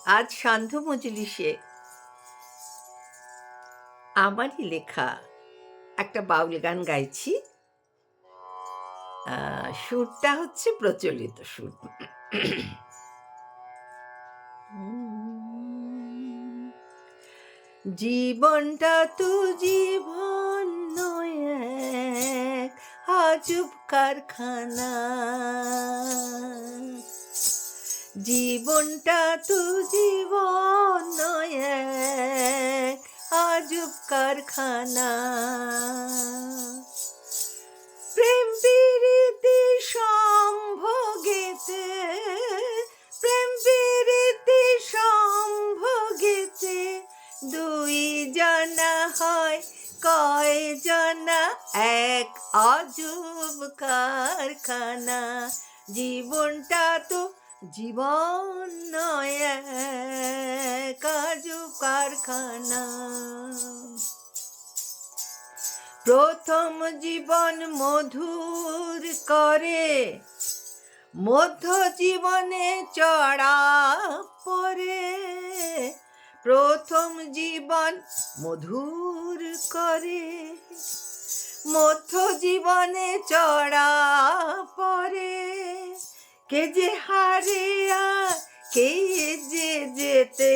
আজ সান্ধ্য মজলিসে আমারই লেখা একটা বাউল গান গাইছি। সুরটা হচ্ছে প্রচলিত সুর। জীবনটা তো জীবন নয়, এক আজব কারখানা। জীবনটা তো জীবন নয়, এক আজব কারখানা। প্রেম প্রীতি সম্ভোগেতে, প্রেম প্রীতি সম্ভোগেতে দুই জানা হয় কয় জানা, এক আজব কারখানা। জীবনটা তো জীবন নয়, এক আজব কারখানা। প্রথম জীবন মধুর করে, মধ্য জীবনে চড়া পরে। প্রথম জীবন মধুর করে, মধ্য জীবনে চড়া পরে। কে যে হারে আর কে যে যেতে,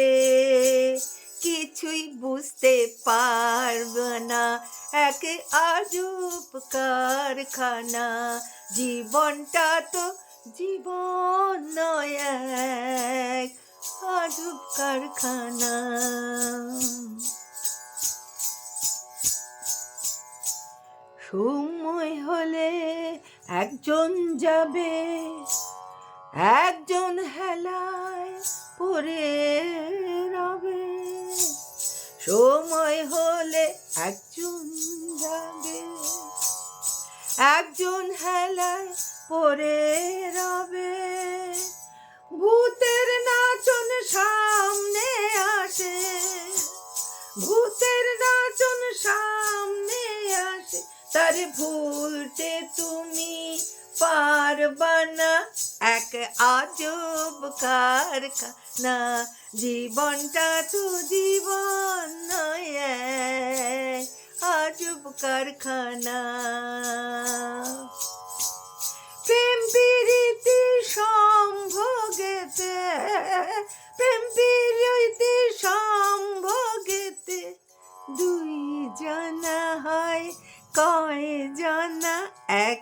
কিছুই বুঝতে পারবে না, এক আজব কারখানা। জীবনটা তো জীবন নয়, এক আজব কারখানা। সময় হলে একজন যাবে, একজন হেলায় পড়ে রবে। সময় হলে একজন যাবে, একজন হেলায় পড়ে রবে। ভূতের নাচন সামনে আসে, ভূতের নাচন সামনে আসে। তার ভুলতে তুমি পারবা না, এক আজব কারখানা। জীবনটা তো জীবন নয়, এক আজব কারখানা। প্রেম প্রীতি সম্ভোগেতে, প্রেম প্রীতি সম্ভোগেতে দুই জানা হয় কয় জানা, এক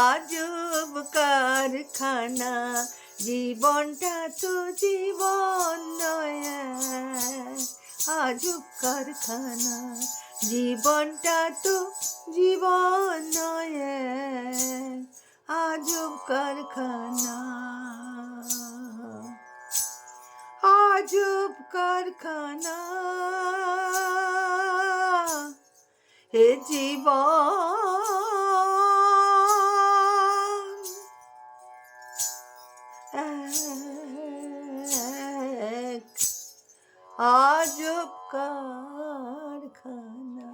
আজব কারখানা। জীবনটা তো জীবন নয়, আজব কারখানা। জীবনটা তো জীবন নয়, আজব কারখানা। আজব কারখানা হে জীবন, এক আজব কারখানা।